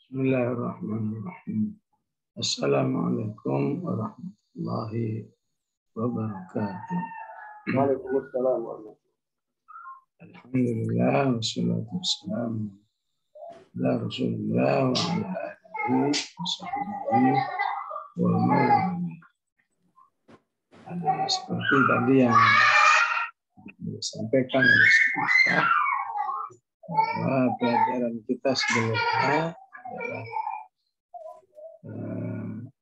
Bismillahirrahmanirrahim. Assalamualaikum warahmatullahi wabarakatuh. Waalaikumsalam warahmatullahi. Alhamdulillah wassalatu wassalamu ala Rasulillah wa ala alihi wasahbihi wa man wala. Seperti tadi yang disampaikan oleh kita, bahwa pelajaran kita sebelumnya adalah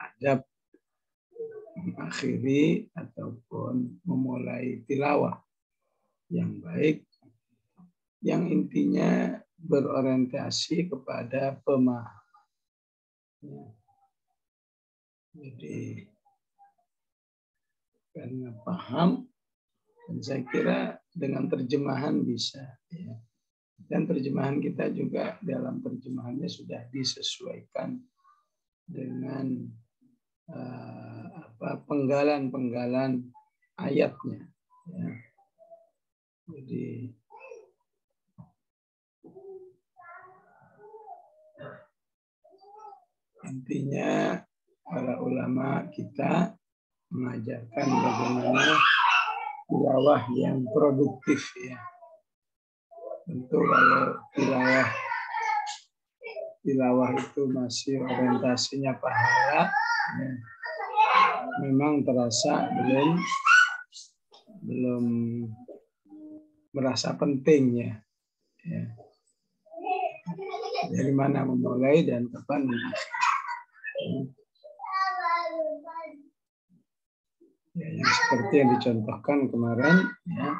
adab mengakhiri ataupun memulai tilawah yang baik, yang intinya berorientasi kepada pemahaman. Jadi karena paham, dan saya kira dengan terjemahan bisa, ya. Dan terjemahan kita juga dalam terjemahannya sudah disesuaikan dengan penggalan-penggalan ayatnya. Ya. Jadi intinya para ulama kita mengajarkan bagaimana tilawah yang produktif, ya. Tentu kalau tilawah itu masih orientasinya pahala, ya, memang terasa belum merasa pentingnya, ya. Dari mana memulai dan kapan mengakhiri. Ya, yang seperti yang dicontohkan kemarin, ya,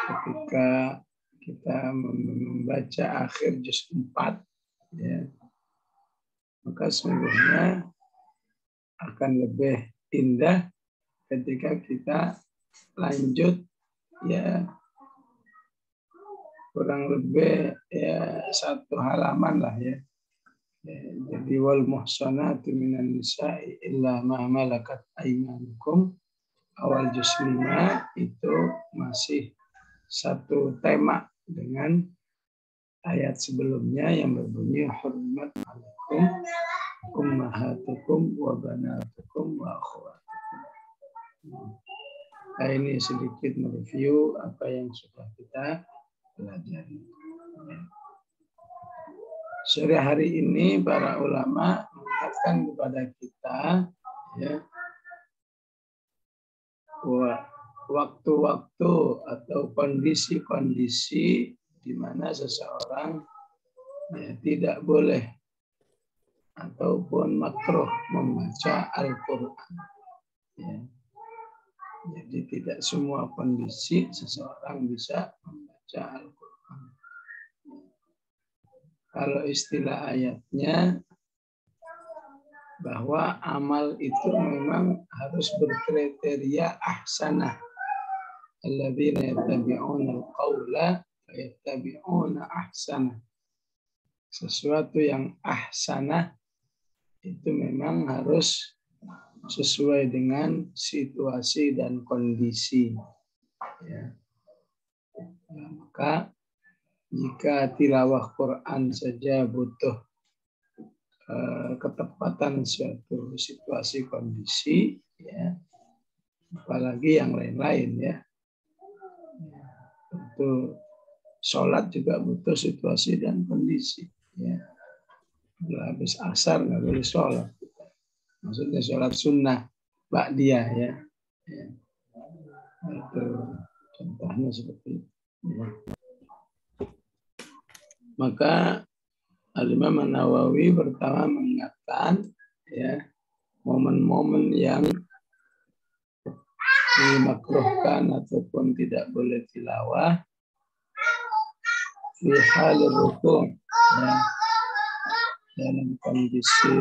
ketika kita membaca akhir juz 4, ya, maka sesungguhnya akan lebih indah ketika kita lanjut, ya, kurang lebih ya 1 halaman lah, ya. Jadi wal muhsanatu minan nisa'i illa ma malakat aymanukum, awal juz 5 itu masih satu tema dengan ayat sebelumnya yang berbunyi hurmat alaikum ummahatukum wa banatukum wa akhwatukum. Nah, ini sedikit mereview apa yang sudah kita pelajari. Sore hari ini para ulama mengatakan kepada kita, ya, waktu-waktu atau kondisi-kondisi di mana seseorang, ya, tidak boleh ataupun makruh membaca Al-Quran. Ya. Jadi tidak semua kondisi seseorang bisa membaca Al-Quran. Kalau istilah ayatnya, bahwa amal itu memang harus berkriteria ahsanah. Alladzina yattabi'una al-qawla wa yattabi'una ahsanah. Sesuatu yang ahsanah itu memang harus sesuai dengan situasi dan kondisi. Ya. Nah, maka jika tilawah Quran saja butuh ketepatan suatu situasi kondisi, ya, apalagi yang lain-lain, ya. Tentu sholat juga butuh situasi dan kondisi, ya. Kalau habis asar nggak boleh sholat, maksudnya sholat sunnah ba'diyah, ya. Ya. Itu contohnya seperti itu, ya. Maka Al-Imam An-Nawawi pertama mengingatkan, ya, momen-momen yang dimakruhkan ataupun tidak boleh tilawah fi halir ruku', ya, dalam kondisi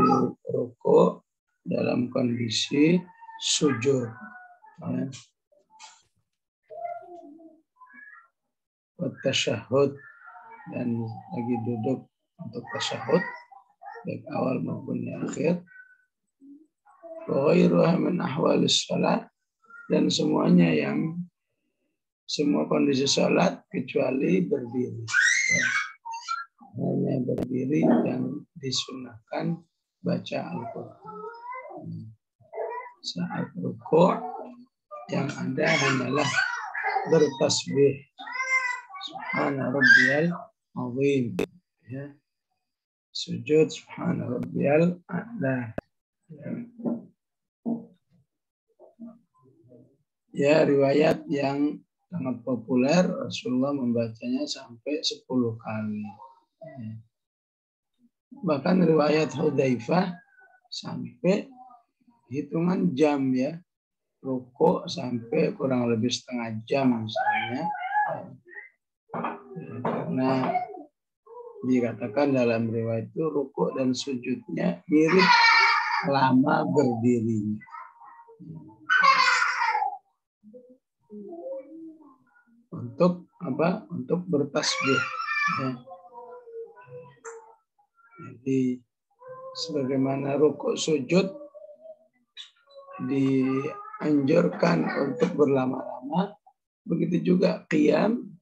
ruku', dalam kondisi sujud, ya. Wa tasyahhud, dan lagi duduk untuk tasyahud, baik awal maupun di akhir. Wa ghairuha min ahwalis shalah, dan semuanya semua kondisi salat kecuali berdiri. hanya berdiri yang disunahkan baca Al-Quran. Saat rukuk yang ada hanyalah bertasbih subhana rabbiyal azim, ya. Sujud subhana rabbiyal a'la. Ya, riwayat yang sangat populer, Rasulullah membacanya sampai 10 kali. Bahkan riwayat Hudzaifah sampai hitungan jam, ya. Rukuk sampai kurang lebih setengah jam misalnya. Karena dikatakan dalam riwayat itu rukuk dan sujudnya mirip lama berdirinya. Untuk apa? Untuk bertasbih. Ya. Jadi sebagaimana rukuk sujud dianjurkan untuk berlama-lama, begitu juga qiyam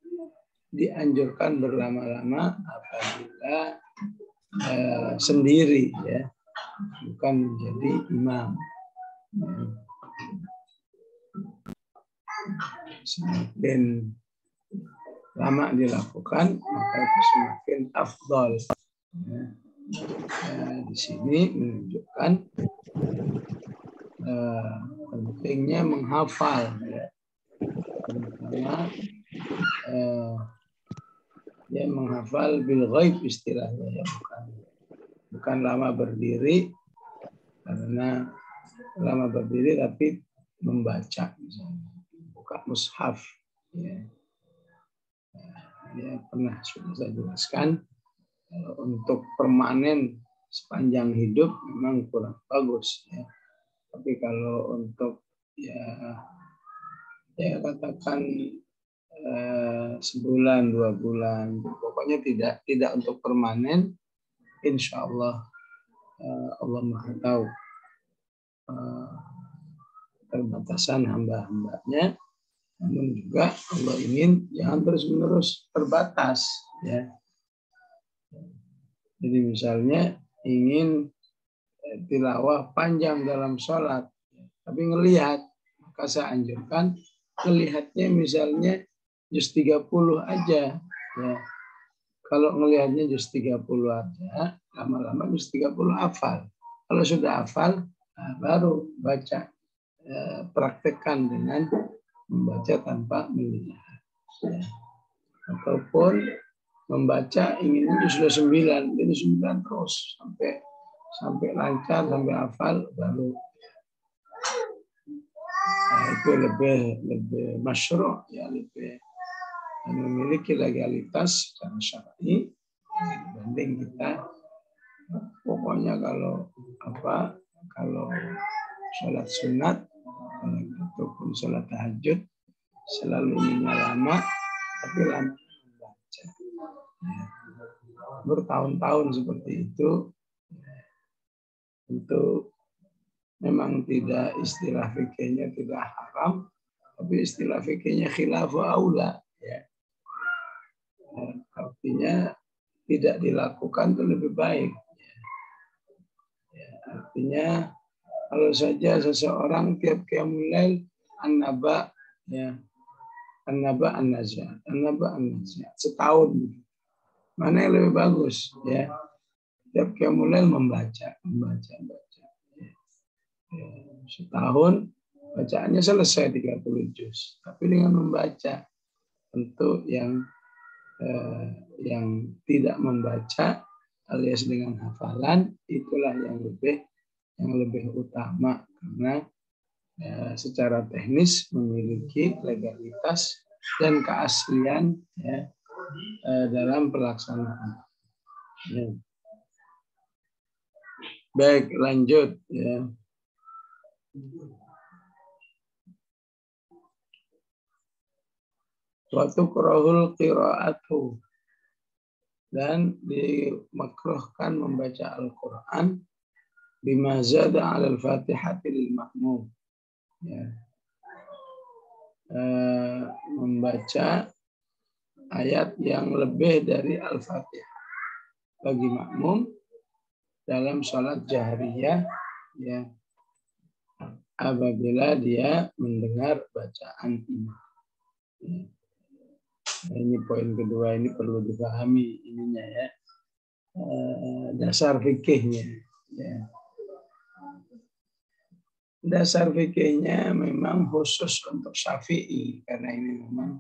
dianjurkan berlama-lama apabila sendiri, ya, bukan menjadi imam. Semakin lama dilakukan maka itu semakin afdal. Di sini menunjukkan pentingnya menghafal, ya. Terutama ya menghafal bil ghaib istilahnya, ya, bukan lama berdiri, karena lama berdiri tapi membaca, misalnya buka mushaf, ya. Ya, pernah sudah saya jelaskan, untuk permanen sepanjang hidup memang kurang bagus, ya. Tapi kalau untuk ya katakan sebulan 2 bulan, pokoknya tidak untuk permanen, insya Allah Allah Maha tahu keterbatasan hamba-hambanya, namun juga Allah ingin jangan terus-menerus terbatas, ya. Jadi misalnya ingin tilawah panjang dalam sholat, tapi ngelihat, maka saya anjurkan ngelihatnya misalnya juz 30 aja, ya. Kalau ngelihatnya juz 30 aja, lama-lama juz 30 hafal. Kalau sudah hafal, baru baca, praktekkan dengan membaca tanpa melihat, ya. Ataupun membaca inginnya sudah 9, jadi 9 terus sampai lancar, sampai hafal, baru itu lebih masyru', ya, lebih memiliki legalitas secara syar'i dibanding kita pokoknya kalau sholat sunat ataupun sholat tahajud selalu inginnya lama, tapi lama membaca, ya. Bertahun-tahun seperti itu tentu memang tidak, istilah fikihnya tidak haram, tapi istilah fikihnya khilafu aula, ya. Artinya tidak dilakukan itu lebih baik, ya. Artinya kalau saja seseorang tiap qiyamul lail an-naba, ya, an-naba an-nazi'at, an-naba an-nazi'at setahun, mana yang lebih bagus, ya. Tiap qiyamul lail membaca. Ya, setahun bacaannya selesai 30 juz, tapi dengan membaca. Tentu yang tidak membaca alias dengan hafalan itulah yang lebih utama, karena secara teknis memiliki legalitas dan keaslian, ya, dalam pelaksanaan. Ya. Baik, lanjut, ya. Waktu qira'ul qira'atu, dan dimakruhkan membaca Al-Quran bima zada 'ala al-Fatihati lil ma'mum, ya. Membaca ayat yang lebih dari Al-Fatihah bagi makmum dalam sholat jahriyah ya apabila dia mendengar bacaan imam. Nah, ini poin kedua, ini perlu dipahami ininya ya, dasar fikihnya. Ya. Dasar fikihnya memang khusus untuk Syafi'i karena ini memang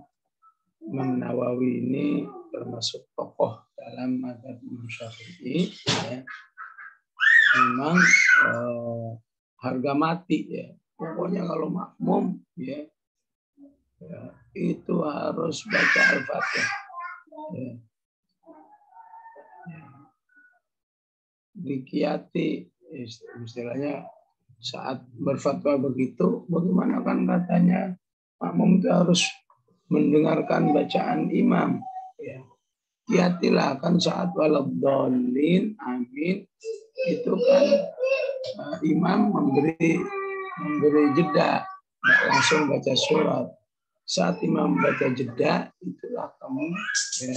Imam Nawawi ini termasuk tokoh dalam mazhab Imam Syafi'i. Ya. Memang harga mati ya. Pokoknya kalau makmum ya, itu harus baca Al-Fatihah. Ya. Ya. Dikiati istilahnya saat berfatwa begitu, bagaimana kan katanya makmum itu harus mendengarkan bacaan imam. Ya. Kiatilah kan saat waladhdallin, amin, itu kan imam memberi jeda, nggak langsung baca surat. Saat imam baca jeda, itulah kamu ya,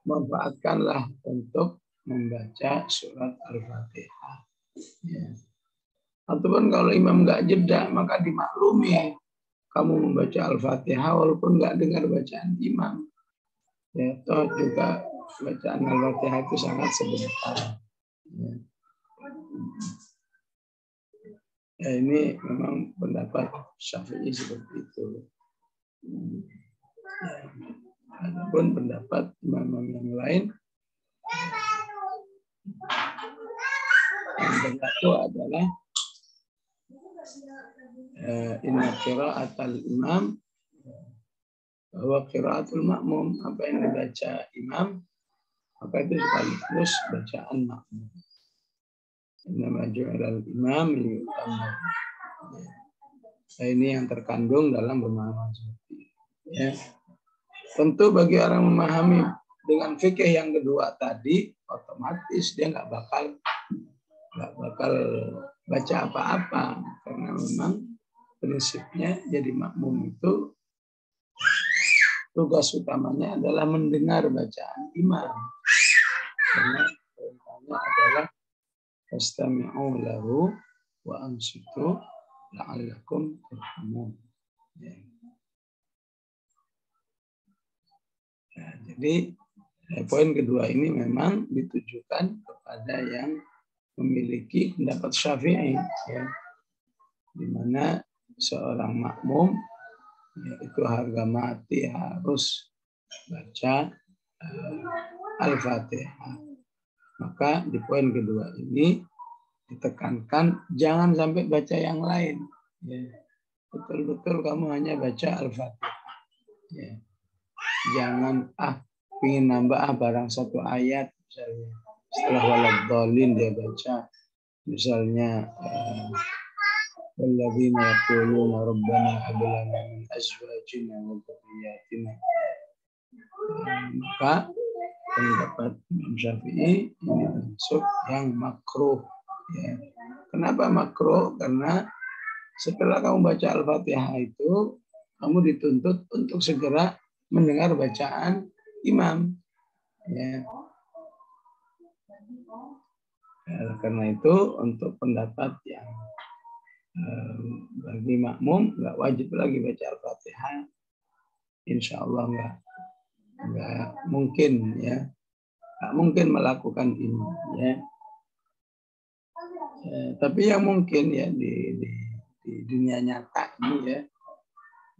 manfaatkanlah untuk membaca surat Al-Fatihah. Ya. Ataupun kalau imam nggak jeda, maka dimaklumi kamu membaca Al-Fatihah walaupun nggak dengar bacaan imam. Ya, toh juga bacaan Al-Fatihah itu sangat sebentar. Ya. Ya, ini memang pendapat Syafi'i seperti itu. Ya. Adapun pendapat imam yang lain yang berlaku adalah inna qira'atal imam bahwa qira'atul makmum, apa yang dibaca imam maka itu sekaligus bacaan makmum. Inna ju'ilal imam liyutamma. Nah, ini yang terkandung dalam pemahaman seperti itu. Ya. Tentu bagi orang memahami dengan fikih yang kedua tadi, otomatis dia nggak bakal baca apa-apa karena memang prinsipnya jadi makmum itu tugas utamanya adalah mendengar bacaan imam. Karena perintahnya adalah fastami'u lahu wa ansitu la'allakum turhamun. Ya. Nah, jadi poin kedua ini memang ditujukan kepada yang memiliki pendapat Syafi'i, ya, di mana seorang makmum ya, itu harga mati harus baca Al-Fatihah. Maka di poin kedua ini ditekankan jangan sampai baca yang lain. Ya. Betul-betul kamu hanya baca Al-Fatihah. Ya. Jangan ingin nambah barang satu ayat misalnya. Setelah waladhdallin dia baca misalnya walladzina yaquluna rabbana hab lana min azwajina wa dhurriyyatina. Maka pendapat Imam Syafi'i ini termasuk yang makruh. Ya. Kenapa makruh? Karena setelah kamu baca Al-Fatihah itu kamu dituntut untuk segera mendengar bacaan imam. Ya. Karena itu untuk pendapat yang bagi makmum nggak wajib lagi baca Al-Fatihah, insya Allah nggak mungkin ya, nggak mungkin melakukan ini ya. Tapi yang mungkin ya di dunia nyata ini ya,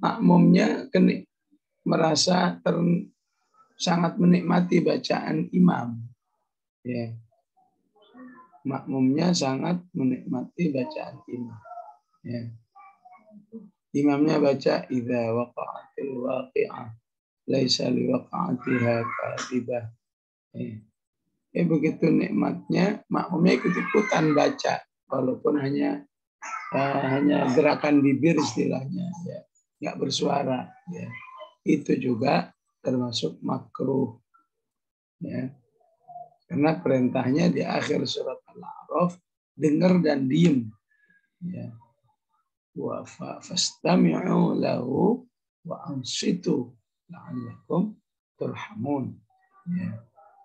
makmumnya merasa sangat menikmati bacaan imam. Ya. Makmumnya sangat menikmati bacaan imam. Ya. Imamnya baca idza waqa'atil waqi'ah laisa liwaqa'atiha kadhibah. Begitu nikmatnya makmumnya ikut-ikutan baca walaupun hanya gerakan bibir istilahnya ya, nggak bersuara ya. Itu juga termasuk makruh ya. Karena perintahnya di akhir surat Al-A'raf dengar dan diem ya. Wa fastami'u lahu wa ansitu la'allakum turhamun. Ya.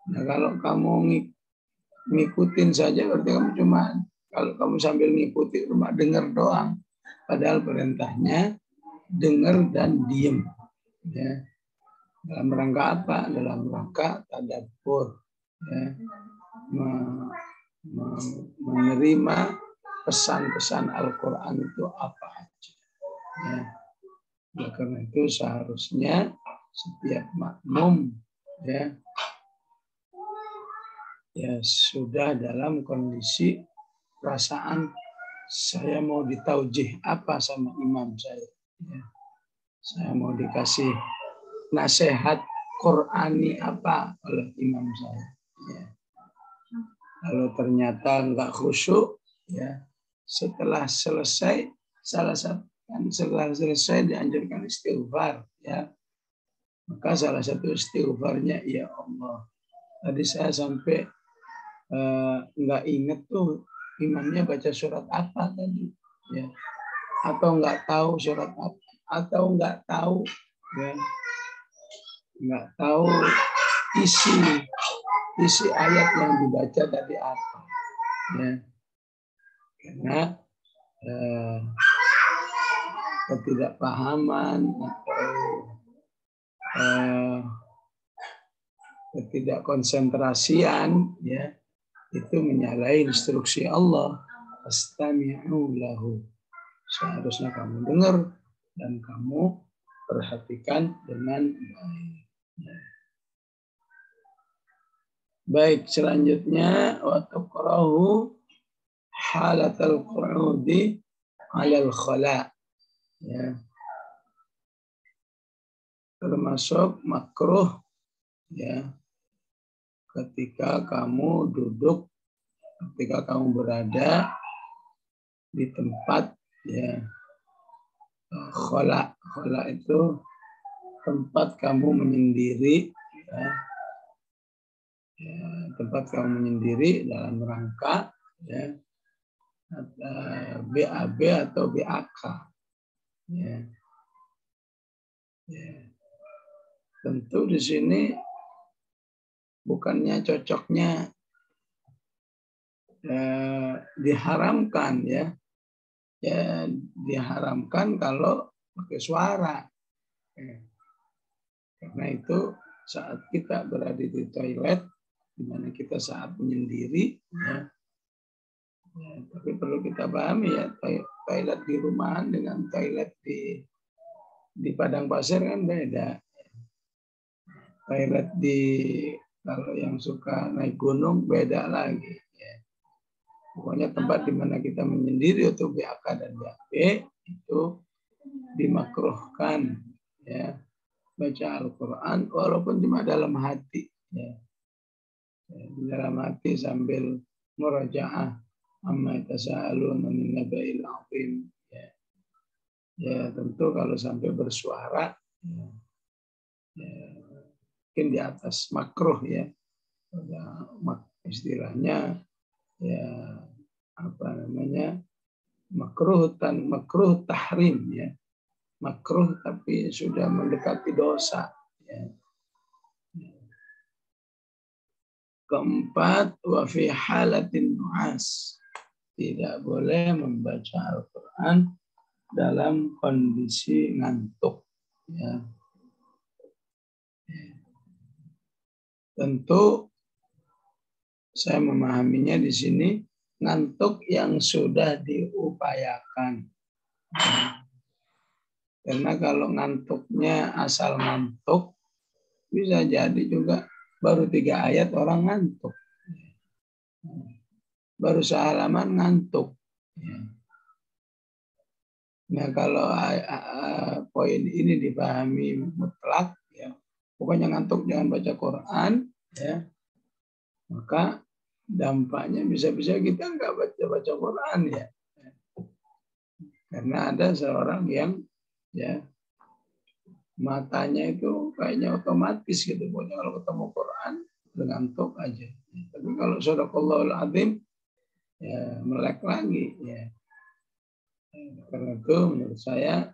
Nah, kalau kamu ngikutin saja berarti kamu cuma, kalau kamu sambil ngikuti cuma dengar doang. Padahal perintahnya dengar dan diem. Ya. Dalam rangka apa? Dalam rangka tadabbur. Ya. Menerima pesan-pesan Al-Quran itu apa aja. Ya. Nah, karena itu seharusnya setiap makmum ya sudah dalam kondisi perasaan saya mau ditaujih apa sama imam saya. Ya. Saya mau dikasih nasihat Qur'ani apa oleh imam saya. Ya. Kalau ternyata enggak khusyuk, ya setelah selesai setelah selesai dianjurkan istighfar, ya. Maka salah satu istighfarnya, ya Allah, tadi saya sampai nggak inget tuh imamnya baca surat apa tadi, ya. Atau nggak tahu surat apa, atau nggak tahu, ya, nggak tahu isi ayat yang dibaca tadi apa, ya. Karena ketidakpahaman atau ketidakkonsentrasian, ya, itu menyalahi instruksi Allah. Astami'u lahu. Seharusnya kamu dengar dan kamu perhatikan dengan baik. Baik, selanjutnya wa taqrahu halatal qu'udi 'alal khala. Ya. Termasuk makruh, ya, ketika kamu duduk, ketika kamu berada di tempat, ya, khala. Khala itu tempat kamu menyendiri, ya. Ya, tempat kamu menyendiri dalam rangka, ya, BAB atau BAK, ya. Ya. Tentu di sini bukannya cocoknya diharamkan, ya, diharamkan kalau pakai suara, ya. Karena itu saat kita berada di toilet, di mana kita saat menyendiri, ya, ya, tapi perlu kita pahami, ya, toilet di rumahan dengan toilet di padang pasir kan beda. Toilet kalau yang suka naik gunung beda lagi. Ya. Pokoknya tempat di mana kita menyendiri atau BAK dan BAB itu dimakruhkan, ya, baca Al-Quran walaupun cuma dalam hati, ya. Dalam hati sambil murajaah amma yatasaaluna min naba'il 'azim, ya. Ya, tentu kalau sampai bersuara, ya, mungkin di atas makruh, ya. Istilahnya, ya, apa namanya, makruh tahrim, ya. Makruh tapi sudah mendekati dosa, ya. Keempat, wa fi halatin nu'as. Tidak boleh membaca Al-Quran dalam kondisi ngantuk, ya. Tentu saya memahaminya di sini ngantuk yang sudah diupayakan. Karena kalau ngantuknya asal ngantuk, bisa jadi juga baru 3 ayat orang ngantuk. Baru sehalaman ngantuk. Nah, kalau poin ini dipahami mutlak, ya, pokoknya ngantuk jangan baca Quran, ya, maka dampaknya bisa-bisa kita nggak baca Quran, ya. Karena ada seorang yang, ya, matanya itu kayaknya otomatis gitu, pokoknya kalau ketemu Quran ngantuk aja. Tapi kalau Sadaqallahul Adzim, ya, melek lagi, ya. Karena itu menurut saya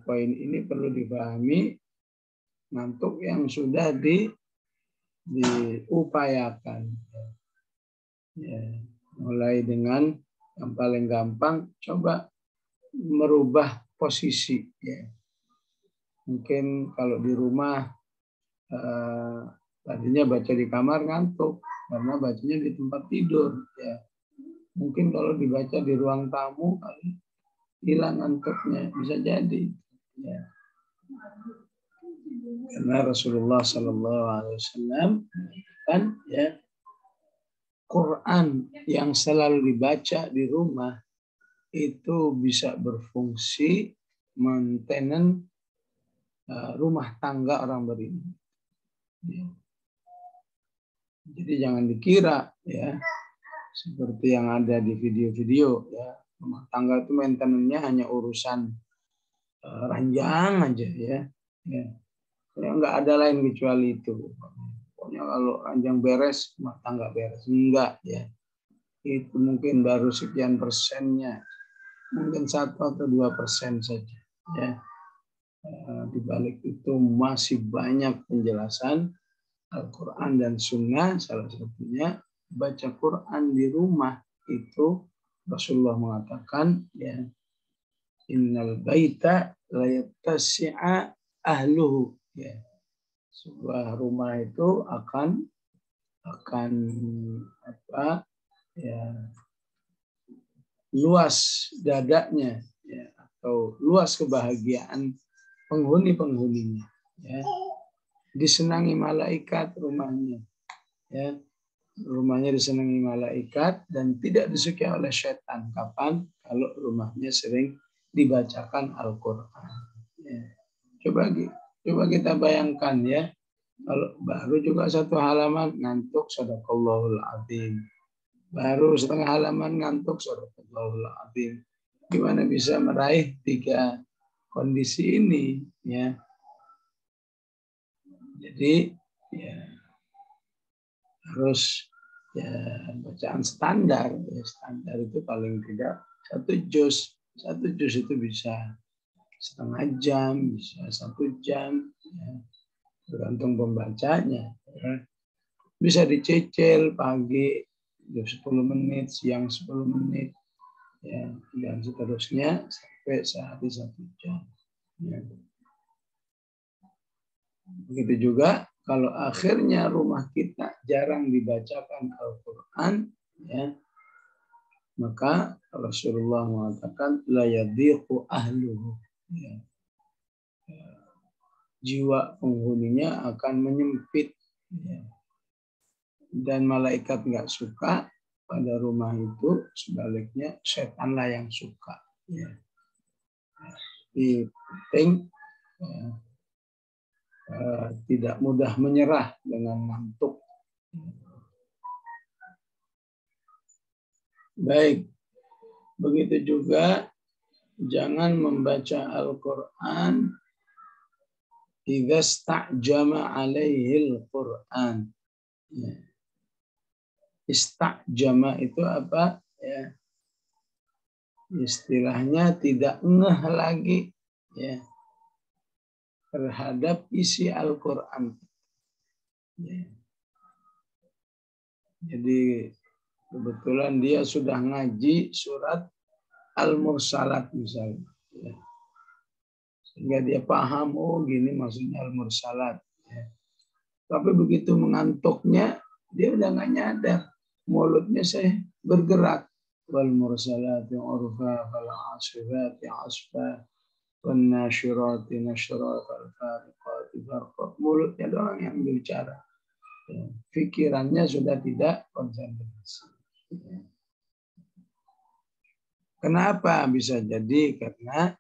poin ini perlu dipahami, ngantuk yang sudah diupayakan. Ya, mulai dengan yang paling gampang, coba merubah posisi. Ya. Mungkin kalau di rumah tadinya baca di kamar ngantuk karena bacanya di tempat tidur. Ya. Mungkin kalau dibaca di ruang tamu kali hilang ngantuknya, bisa jadi. Ya. Karena Rasulullah Sallallahu Alaihi Wasallam kan ya, Quran yang selalu dibaca di rumah itu bisa berfungsi maintenance rumah tangga orang beriman. Ya. Jadi jangan dikira ya seperti yang ada di video-video ya, rumah tangga itu maintenance-nya hanya urusan ranjang aja ya. Ya. Nggak ada lain kecuali itu. Pokoknya kalau ranjang beres, rumah tangga beres. Enggak ya. Itu mungkin baru sekian persennya. Mungkin 1 atau 2% saja. Ya. Di balik itu masih banyak penjelasan Al-Quran dan Sunnah. Salah satunya baca Quran di rumah itu Rasulullah mengatakan ya, innal baita la yattasi'a ahluhu. Ya. Sebuah rumah itu akan apa ya, luas dadanya ya, atau luas kebahagiaan penghuninya ya. Disenangi malaikat rumahnya ya, rumahnya disenangi malaikat dan tidak disukai oleh setan. Kapan? Kalau rumahnya sering dibacakan Al-Quran ya. Coba kita bayangkan ya, kalau baru juga 1 halaman ngantuk, sadaqallahul azim. Baru setengah halaman ngantuk, sadaqallahul azim. Gimana bisa meraih 3 kondisi ini ya? Jadi ya harus ya bacaan standar. Ya, standar itu paling tidak 1 juz. 1 juz itu bisa setengah jam, bisa 1 jam. Ya. Tergantung pembacanya. Ya. Bisa dicicil pagi 10 menit, siang 10 menit, ya, dan seterusnya sampai sehari 1 jam. Ya. Begitu juga kalau akhirnya rumah kita jarang dibacakan Al-Quran, ya, maka Rasulullah mengatakan la yadhiqu ahluhu. Ya. Jiwa penghuninya akan menyempit. Ya. Dan malaikat nggak suka pada rumah itu, sebaliknya setanlah yang suka. Ya. Jadi penting ya, tidak mudah menyerah dengan ngantuk. Baik, begitu juga jangan membaca Al-Quran idza sta'jama alaihil Quran. Ya. Istajama itu apa? Ya. Istilahnya tidak ngeh lagi ya terhadap isi Al-Quran. Ya. Jadi kebetulan dia sudah ngaji surat Al-Mursalat misalnya. Ya. Sehingga dia paham, oh gini maksudnya Al-Mursalat. Ya. Tapi begitu mengantuknya, dia udah nggak nyadar. Mulutnya saya bergerak. Wal mursalati urfa, wal asifati asfa, wal nasyirati nashra, wal fariqati farqa. Mulutnya doang yang bicara. Ya. Pikirannya sudah tidak konsentrasi. Ya. Kenapa bisa jadi? Karena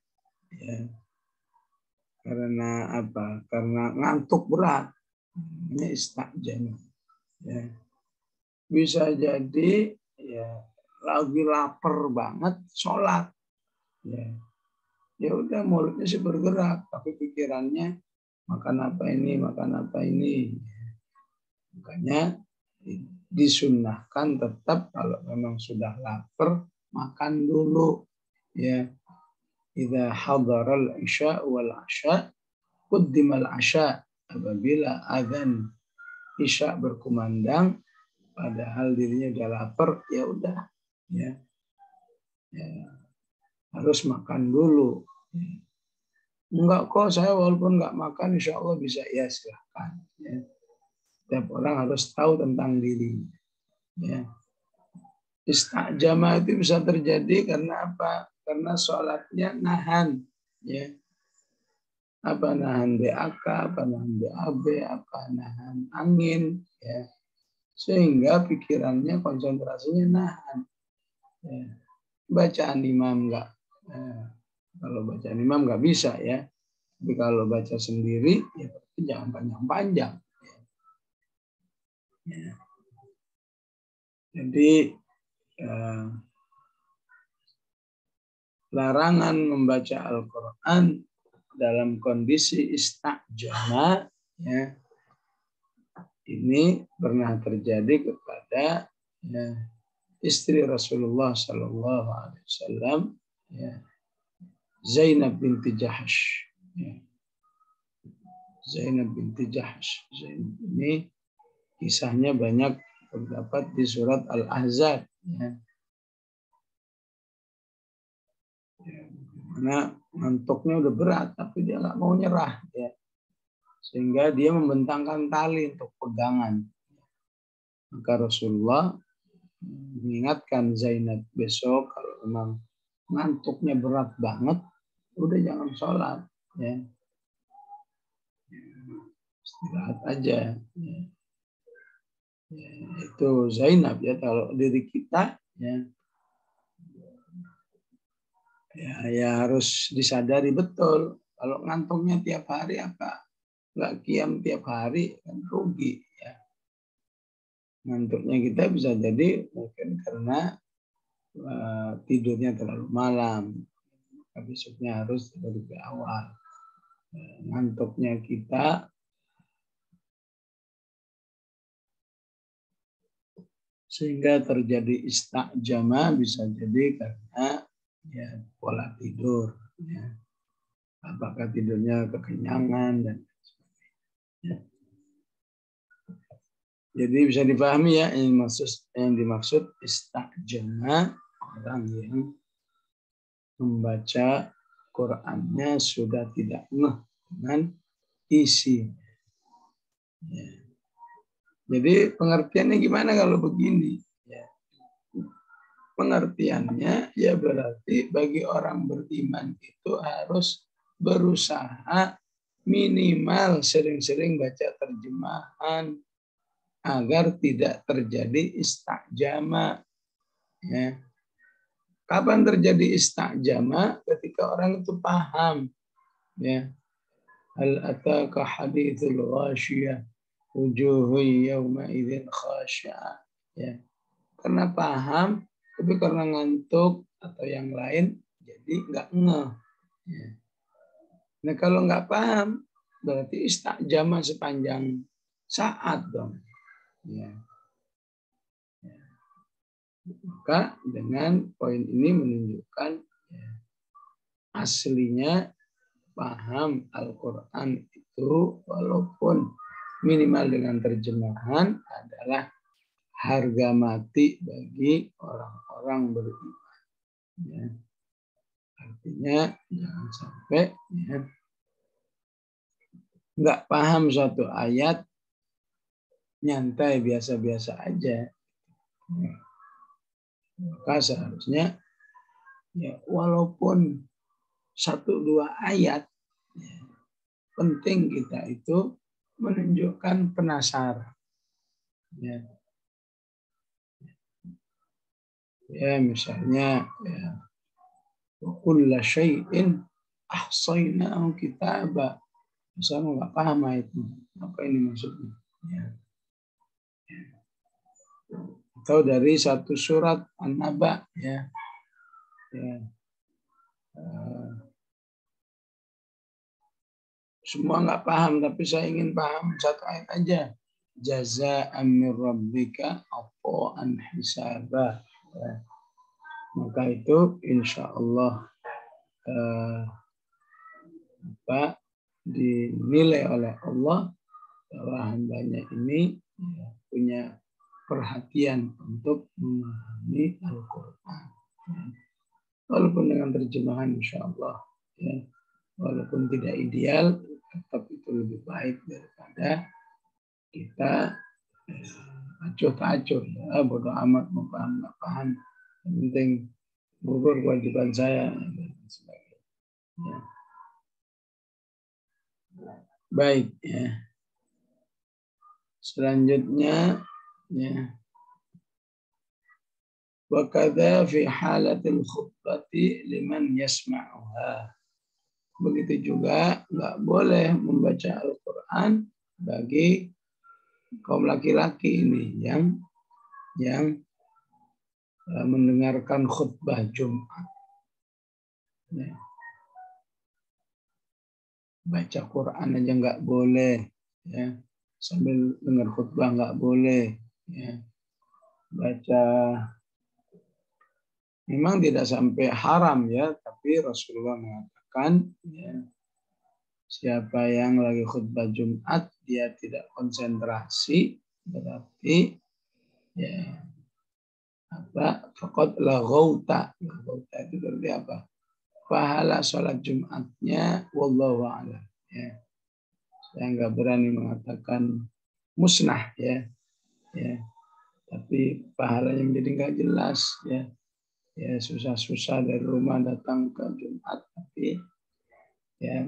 apa? Karena ngantuk berat. Ini istajama. Ya. Bisa jadi ya lagi lapar banget sholat. Ya udah mulutnya sih bergerak, tapi pikirannya makan apa ini. Makanya disunnahkan tetap kalau memang sudah lapar makan dulu. Ya, idza hadaral isya wal asya quddimal asya. Apabila azan isya berkumandang, padahal dirinya udah lapar, ya udah, ya, harus makan dulu. Enggak kok, saya walaupun enggak makan, insya Allah bisa, ya silahkan. Ya. Setiap orang harus tahu tentang diri. Ya. Istajama itu bisa terjadi karena apa? Karena sholatnya nahan. Ya. Apa nahan BAK, apa nahan BAB, apa nahan angin. Ya. Sehingga pikirannya, konsentrasinya nahan. Ya. Bacaan imam enggak. Kalau bacaan imam enggak bisa ya. Tapi kalau baca sendiri, ya jangan panjang-panjang. Ya. Jadi larangan membaca Al-Quran dalam kondisi istajama, ya, ini pernah terjadi kepada ya, istri Rasulullah Sallallahu Alaihi Wasallam, ya, Zainab binti Jahsh. Ya. Zainab binti Jahsh. Zainab ini kisahnya banyak terdapat di surat Al-Ahzab. Ya. Karena ngantuknya udah berat, tapi dia nggak mau nyerah, ya. Sehingga dia membentangkan tali untuk pegangan. Maka Rasulullah mengingatkan Zainab, besok kalau memang ngantuknya berat banget, udah jangan sholat, ya. Istirahat aja. Ya. Ya, itu Zainab, ya. Kalau diri kita, ya. Ya harus disadari betul. Kalau ngantuknya tiap hari apa? Nggak kiam tiap hari kan rugi, ya. Ngantuknya kita bisa jadi mungkin karena tidurnya terlalu malam. Besoknya harus tidur lebih awal. Ngantuknya kita sehingga terjadi istajama bisa jadi karena ya pola tidur, ya. Apakah tidurnya kekenyangan dan sebagainya. Jadi bisa dipahami ya yang dimaksud istajama, orang yang membaca Qur'annya sudah tidak ngeh dengan isi. Ya. Jadi pengertiannya gimana kalau begini? Ya. Pengertiannya ya berarti bagi orang beriman itu harus berusaha minimal sering-sering baca terjemahan agar tidak terjadi istajama. Ya. Kapan terjadi istajama? Ketika orang itu paham. Ya. Hal ataka hadithul ghashiyah wujuhun yawma idzin khashi'ah. Ya. Karena paham, tapi karena ngantuk atau yang lain, jadi nggak ngeh. Ya. Nah kalau nggak paham, berarti istajama sepanjang saat dong. Ya. Ya. Maka dengan poin ini menunjukkan ya, aslinya paham Al-Quran itu walaupun minimal dengan terjemahan adalah harga mati bagi orang-orang beriman. Ya. Artinya jangan sampai ya, nggak paham suatu ayat, nyantai biasa-biasa aja. Ya. Maka seharusnya ya, walaupun 1-2 ayat, ya, penting kita itu menunjukkan penasaran. Ya. Ya misalnya ya, kulla syai'in ahsaynahu kitaba. Misalnya nggak paham itu, apa ini maksudnya? Ya. Atau dari satu surat An-Naba, ya. Ya. Semua nggak paham, tapi saya ingin paham satu ayat aja. Jazaa'an min rabbika ata'an hisaba. Ya. Maka itu insya Allah dinilai oleh Allah bahwa hambanya ini ya, punya perhatian untuk memahami Al-Quran. Ya. Walaupun dengan terjemahan insya Allah, ya, walaupun tidak ideal, tetap itu lebih baik daripada kita acuh tak acuh, ya, bodoh amat, mau paham nggak paham, yang penting gugur kewajiban saya dan sebagainya. Ya. Baik, ya. Selanjutnya, ya. Wa kadza fi halatil khutbati liman yasma'uha. Begitu juga nggak boleh membaca Al-Quran bagi kaum laki-laki ini yang mendengarkan khutbah Jumat. Ya. Baca Quran aja nggak boleh, ya. Sambil dengar khutbah nggak boleh, ya. Baca memang tidak sampai haram, ya, tapi Rasulullah mengatakan, ya, siapa yang lagi khutbah Jumat dia tidak konsentrasi, berarti ya apa? Faqad laghauta. Laghauta itu berarti apa? Pahala sholat Jumatnya wallahu a'lam. Ya. Saya nggak berani mengatakan musnah, ya. Ya. Tapi pahalanya menjadi nggak jelas, ya. Ya susah-susah dari rumah datang ke Jumat, tapi ya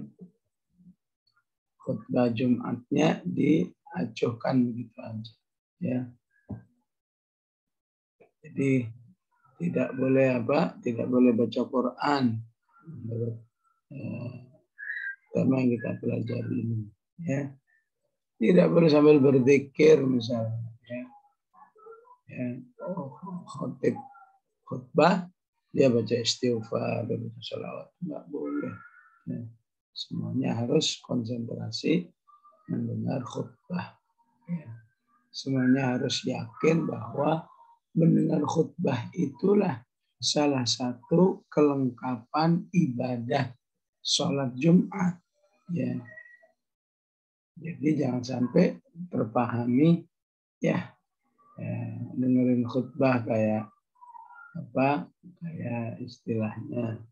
khutbah Jumatnya diacuhkan begitu aja, ya. Jadi tidak boleh apa? Tidak boleh baca Quran menurut tema yang kita pelajari ini, ya. Tidak boleh sambil berzikir misalnya, ya. Ya. Khotib khutbah dia baca istighfar, baca sholawat, nggak boleh. Ya. Semuanya harus konsentrasi mendengar khutbah. Ya. Semuanya harus yakin bahwa mendengar khutbah itulah salah satu kelengkapan ibadah sholat Jumat. Ya. Jadi jangan sampai terpahami, ya, dengerin khutbah kayak apa, kayak istilahnya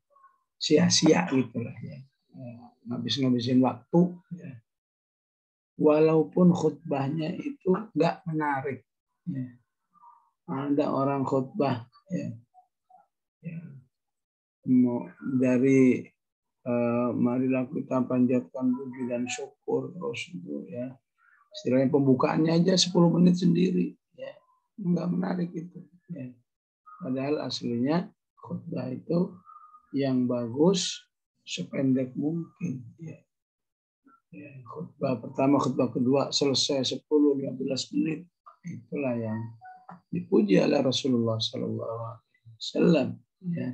sia-sia gitulah, ya. Ngabis-ngabisin waktu, ya. Walaupun khutbahnya itu nggak menarik, ya. Ada orang khutbah, ya, dari marilah kita panjatkan puji dan syukur terus itu, ya. Istilahnya pembukaannya aja 10 menit sendiri, ya. Nggak menarik itu, ya. Padahal aslinya khutbah itu yang bagus sependek mungkin, ya. Ya, khutbah pertama, khutbah kedua selesai 10-15 menit. Itulah yang dipuji oleh Rasulullah SAW, ya.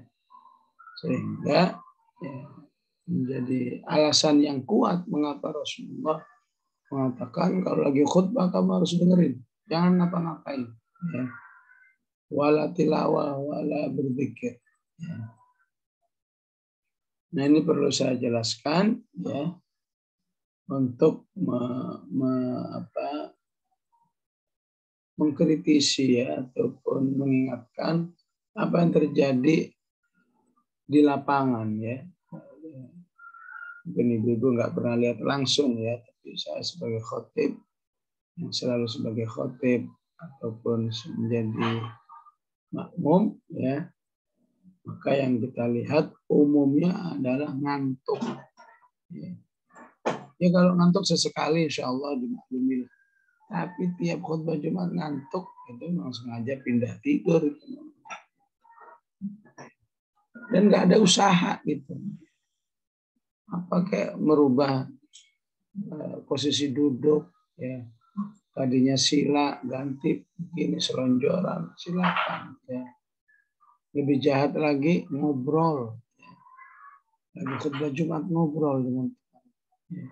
Sehingga ya, menjadi alasan yang kuat mengapa Rasulullah mengatakan kalau lagi khutbah kamu harus dengerin, jangan ngapa-ngapain, ya. Wala tilawah, wala berzikir, ya. Nah ini perlu saya jelaskan, ya, untuk mengkritisi, ya, ataupun mengingatkan apa yang terjadi di lapangan, ya. Mungkin ibu-ibu nggak pernah lihat langsung, ya, tapi saya sebagai khotib yang selalu sebagai khotib ataupun menjadi makmum, ya, maka yang kita lihat umumnya adalah ngantuk, ya. Ya kalau ngantuk sesekali insya Allah dimaklumi. Tapi tiap khutbah Jumat ngantuk itu langsung aja pindah tidur. Dan nggak ada usaha gitu. Apa kayak merubah posisi duduk, ya. Tadinya sila ganti begini selonjoran, silakan, ya. Lebih jahat lagi ngobrol, ya. Lagi khutbah Jumat ngobrol dengan, ya.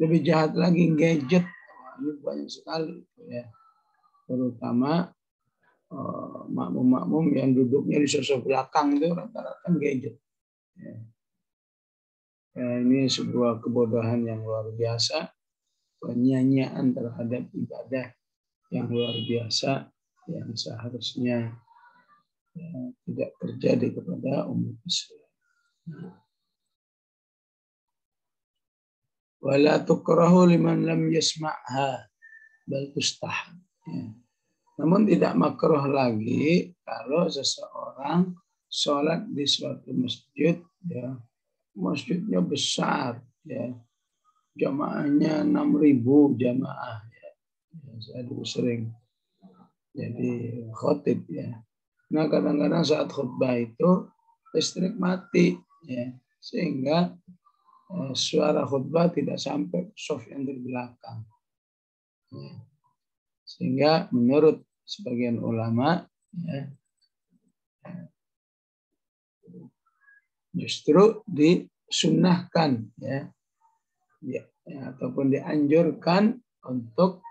Lebih jahat lagi gadget. Ini banyak sekali, ya. Terutama makmum-makmum yang duduknya di sosok belakang itu rata-rata gadget. Ya. Ya, ini sebuah kebodohan yang luar biasa, penyanyian terhadap ibadah yang luar biasa yang seharusnya tidak terjadi kepada umat Islam. Wala tukrahu liman lam yasma'ha bal tustahab. Namun tidak makruh lagi kalau seseorang sholat di suatu masjid, ya, masjidnya besar, ya, jamaahnya 6.000 jamaah, ya. Saya dulu sering jadi khotib, ya. Nah kadang-kadang saat khutbah itu listrik mati, ya, sehingga suara khutbah tidak sampai soft yang di belakang, ya. Sehingga menurut sebagian ulama, ya, justru disunnahkan, ya, ataupun dianjurkan untuk,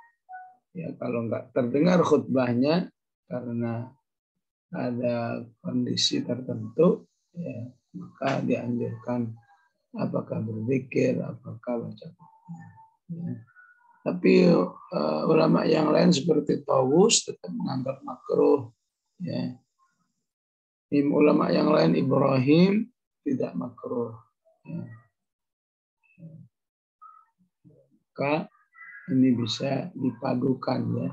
ya, kalau nggak terdengar khutbahnya karena ada kondisi tertentu, ya, maka dianjurkan apakah berzikir, apakah baca Quran. Ya. Tapi ulama yang lain seperti Tawus tetap menganggap makruh. Ya. Ulama yang lain Ibrahim tidak makruh. Ya. Maka ini bisa dipadukan, ya.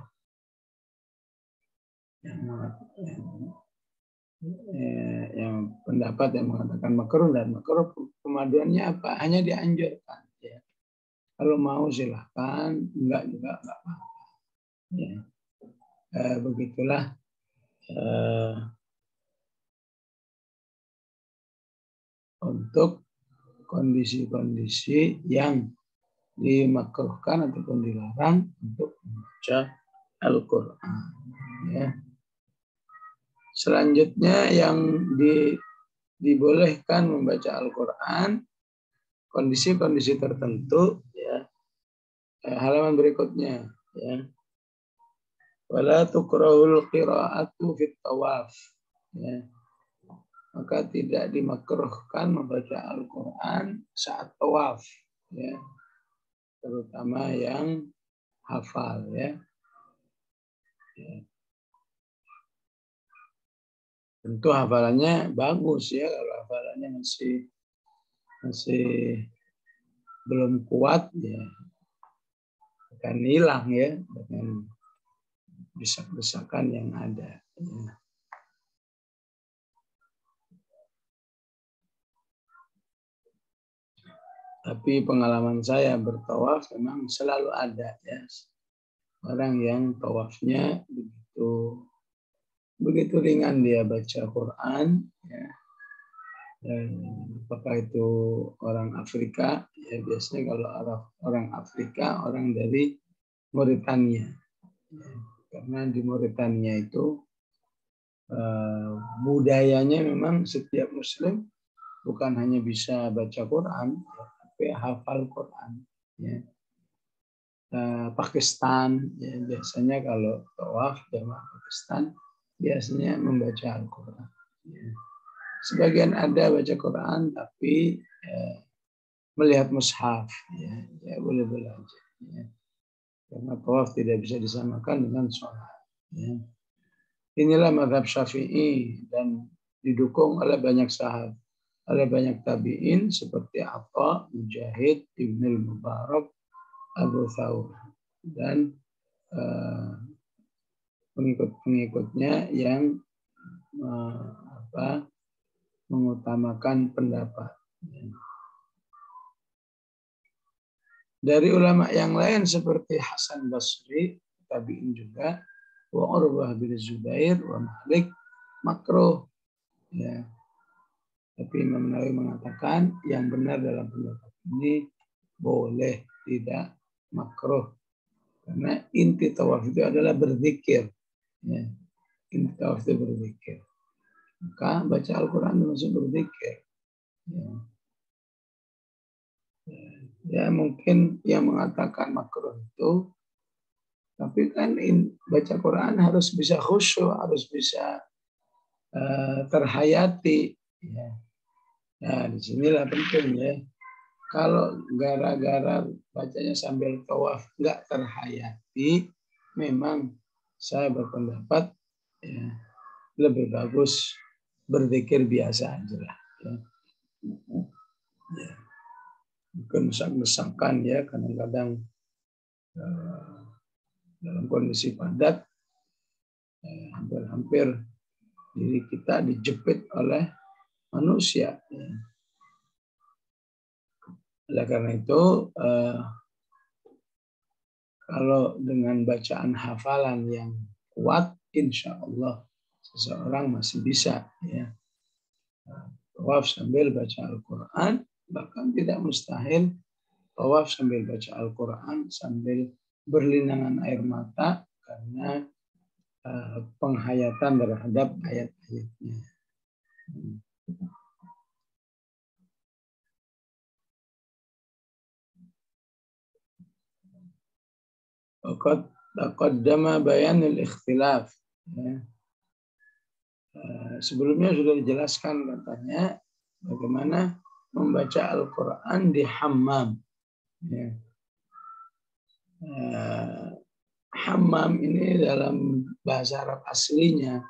Yang pendapat yang mengatakan makruh dan makruh pemaduannya apa? Hanya dianjurkan. Ya. Kalau mau silahkan, enggak juga enggak apa-apa. Ya. Begitulah untuk kondisi-kondisi yang dimakruhkan ataupun dilarang untuk membaca Al-Quran. Ya. Selanjutnya yang dibolehkan membaca Al-Quran kondisi-kondisi tertentu, ya. Halaman berikutnya, ya. Wala tukrahul qira'atu fit tawaf. Ya. Maka tidak dimakruhkan membaca Al-Quran saat tawaf, ya. Terutama yang hafal, ya. Ya. Tentu hafalannya bagus, ya. Kalau hafalannya masih belum kuat, ya, akan hilang, ya, dengan desak-desakan yang ada. Ya. Tapi pengalaman saya bertawaf memang selalu ada, ya, orang yang tawafnya begitu ringan dia baca Quran, ya. Dan apakah itu orang Afrika, ya, biasanya kalau orang Afrika orang dari Mauritania, ya. Karena di Mauritania itu budayanya memang setiap Muslim bukan hanya bisa baca Quran, tapi hafal Quran. Ya. Pakistan, ya, biasanya kalau tawaf jamaah Pakistan biasanya membaca Al-Quran. Ya. Sebagian ada baca Quran tapi melihat mushaf, ya boleh-boleh aja. Ya. Karena tawaf tidak bisa disamakan dengan sholat. Ya. Inilah mazhab Syafi'i dan didukung oleh banyak sahabat, oleh banyak tabi'in seperti Atha, Mujahid, Ibnul Mubarak, Abu Thawr, dan pengikut-pengikutnya yang mengutamakan pendapat. Dari ulama yang lain seperti Hasan Basri, tabi'in juga, wa Urwah bin Zubair, wa Malik, makruh. Ya. Tapi Imam Nawawi mengatakan yang benar dalam pendapat ini boleh, tidak makruh. Karena inti tawaf itu adalah berzikir. Ya. Inti tawaf itu berzikir. Maka baca Al-Quran termasuk berzikir. Ya. Ya, mungkin yang mengatakan makruh itu, tapi kan baca Quran harus bisa khusyuk, harus bisa terhayati. Ya. Nah, disinilah penting, ya. Kalau gara-gara bacanya sambil tawaf nggak terhayati, memang saya berpendapat ya, lebih bagus berzikir biasa aja lah. Ya. Ya. Bukan desak-desakan ya, kadang-kadang dalam kondisi padat hampir-hampir diri kita dijepit oleh manusia. Ya. Oleh karena itu kalau dengan bacaan hafalan yang kuat, insya Allah seseorang masih bisa ya tawaf sambil baca Al-Quran, bahkan tidak mustahil tawaf sambil baca Al-Quran sambil berlinangan air mata karena penghayatan terhadap ayat-ayatnya. Waqad taqaddama bayanul ikhtilaf. Ya. Sebelumnya sudah dijelaskan katanya bagaimana membaca Al-Quran di hammam. Ya. Hammam ini dalam bahasa Arab aslinya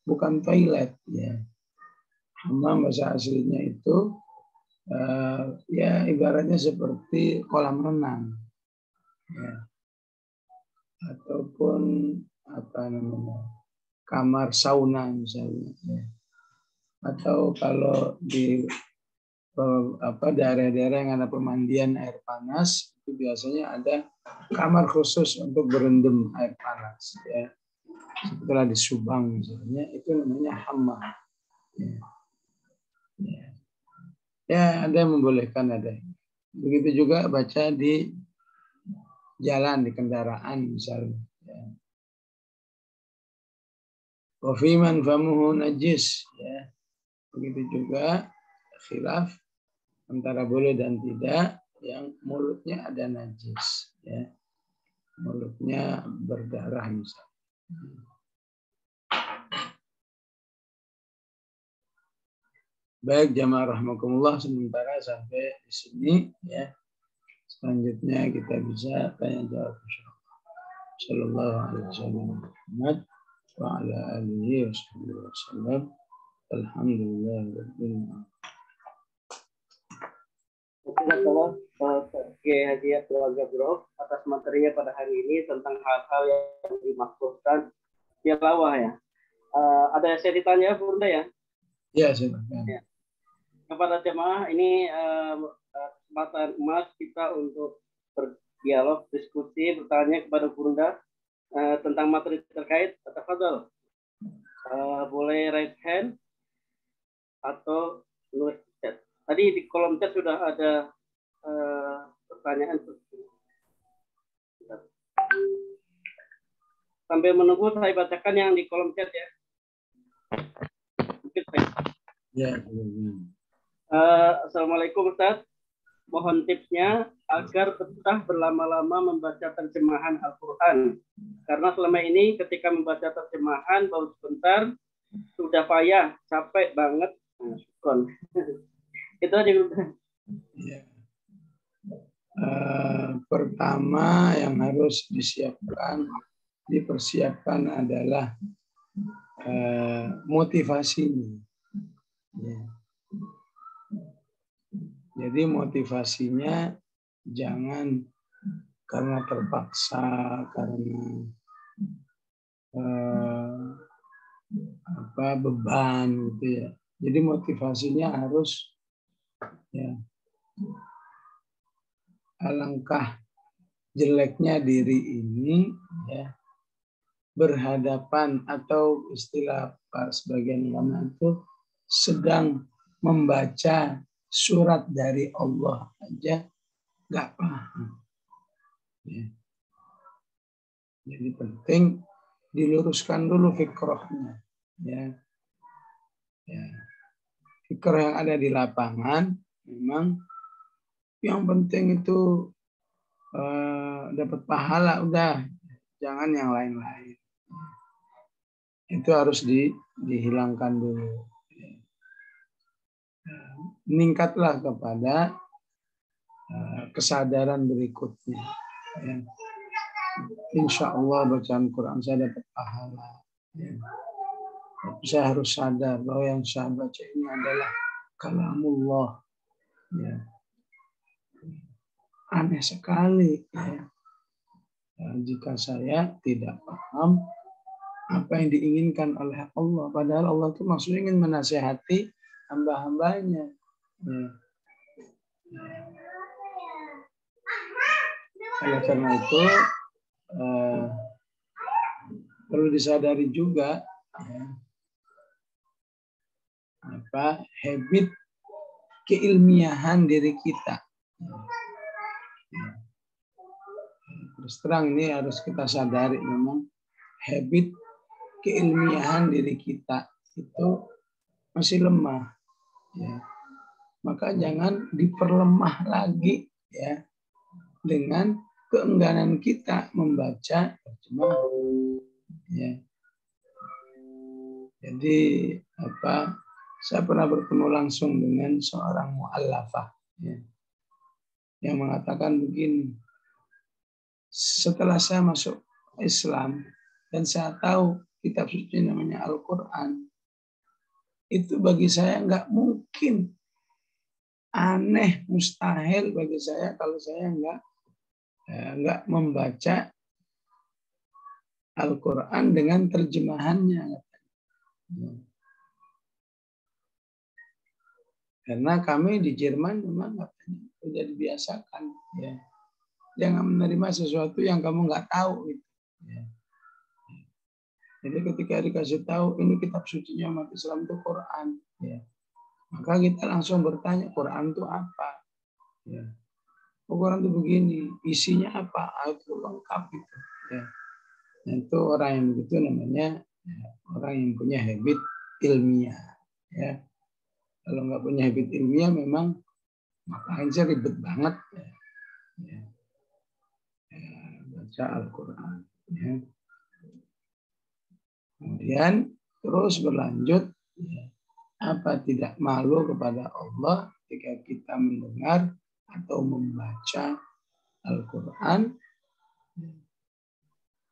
bukan toilet. Ya. Hammam bahasa aslinya itu ya ibaratnya seperti kolam renang. Ya. Ataupun apa namanya kamar sauna misalnya ya. Atau kalau di daerah-daerah yang ada pemandian air panas itu biasanya ada kamar khusus untuk berendam air panas ya. Setelah di Subang misalnya itu namanya hammam ya. Ya. Ya ada yang membolehkan ada. Begitu juga baca di jalan di kendaraan misalnya. Ya. Wa fi man famuhu najis ya. Begitu juga khilaf antara boleh dan tidak yang mulutnya ada najis ya. Mulutnya berdarah misalnya. Baik jamaah rahimakumullah, sementara sampai di sini ya. Selanjutnya kita bisa tanya jawab insyaallah. Sallallahu alaihi wasallam Muhammad wa ala alihi wasallam. Alhamdulillah rabbil alamin. Oke, hadiah keluarga Bro atas materinya pada hari ini tentang hal-hal yang dimaksudkan tilawah ya. Ada saya ditanya Bunda ya? Ya, silakan. Ya. Kepada jemaah ini kesempatan emas kita untuk berdialog, diskusi, bertanya kepada Bunda tentang materi terkait. Tafadhol. Boleh raise hand atau nulis chat. Tadi di kolom chat sudah ada pertanyaan. Sambil menunggu saya bacakan yang di kolom chat ya. Mungkin saya. Ya. Assalamualaikum Ustaz. Mohon tipsnya agar betah berlama-lama membaca terjemahan Al-Quran. Karena selama ini ketika membaca terjemahan baru sebentar sudah payah, capek banget. Syukron. Itu aja. Ya. Pertama yang harus dipersiapkan adalah motivasinya. Ya. Jadi motivasinya jangan karena terpaksa, karena beban gitu ya. Jadi motivasinya harus ya. Alangkah jeleknya diri ini ya berhadapan atau istilah sebagian ulama itu sedang membaca surat dari Allah aja nggak paham. Ya. Jadi penting diluruskan dulu fikrahnya. Ya. Ya. Fikrah yang ada di lapangan memang yang penting itu dapat pahala udah, jangan yang lain-lain. Itu harus dihilangkan dulu. Meningkatlah kepada kesadaran berikutnya. Ya. insya Allah bacaan Quran saya dapat pahala. Ya. Tapi saya harus sadar bahwa yang saya baca ini adalah kalamullah. Ya. Aneh sekali. Ya. Ya, jika saya tidak paham apa yang diinginkan oleh Allah, padahal Allah itu maksudnya ingin menasihati hamba-hambanya. Ya. Oleh karena itu perlu disadari juga ya, habit keilmiahan diri kita. Terus terang ini harus kita sadari memang habit keilmiahan diri kita itu masih lemah. Ya. Maka jangan diperlemah lagi ya dengan keengganan kita membaca terjemahan. Ya. Jadi saya pernah bertemu langsung dengan seorang mu'allafah ya, yang mengatakan begini, setelah saya masuk Islam dan saya tahu kitab suci namanya Al-Quran, itu bagi saya nggak mungkin, aneh, mustahil bagi saya kalau saya nggak membaca Al-Quran dengan terjemahannya. Karena kami di Jerman memang sudah dibiasakan, ya. Jangan menerima sesuatu yang kamu nggak tahu. Gitu. Ya. Jadi ketika dikasih tahu ini kitab sucinya umat Islam itu Quran, ya. Maka kita langsung bertanya, Quran itu apa? Ya. Quran itu begini, isinya apa? Itu lengkap gitu. Ya. Itu orang yang begitu namanya ya, orang yang punya habit ilmiah. Ya. Kalau nggak punya habit ilmiah memang makanya saya ribet banget ya. Ya. Ya, baca Al-Quran. Ya. Kemudian terus berlanjut, ya. Apa tidak malu kepada Allah ketika kita mendengar atau membaca Al-Quran,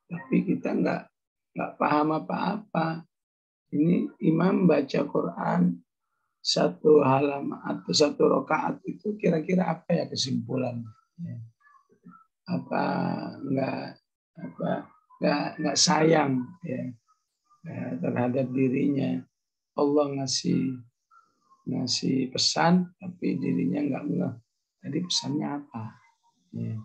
tapi kita nggak paham apa-apa. Ini imam baca Quran satu halaman atau satu rakaat itu kira-kira apa ya kesimpulannya? Ya. Apa nggak sayang ya, terhadap dirinya? Allah ngasih pesan tapi dirinya nggak ngeh. Jadi pesannya apa? Ya.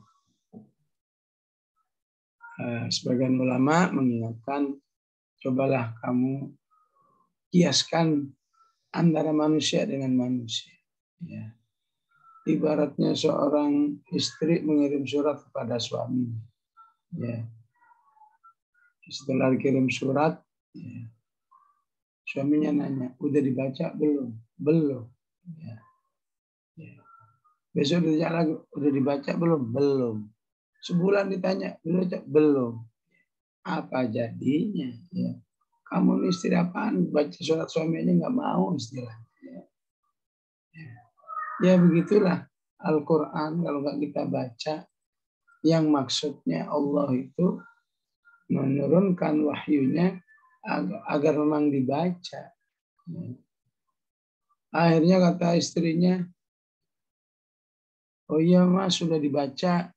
Sebagian ulama mengingatkan, cobalah kamu kiaskan antara manusia dengan manusia. Ya. Ibaratnya seorang istri mengirim surat kepada suaminya. Ya. Setelah dikirim surat, ya, suaminya nanya, udah dibaca belum? Belum. Ya. Ya. Besok ditanya lagi, udah dibaca belum? Belum. Sebulan ditanya, belum. Apa jadinya? Ya. Kamu ini istri apaan? Baca surat suaminya nggak mau istilahnya. Ya. Ya begitulah Al-Quran kalau nggak kita baca, yang maksudnya Allah itu menurunkan wahyunya agar memang dibaca. Akhirnya kata istrinya, oh iya mas sudah dibaca,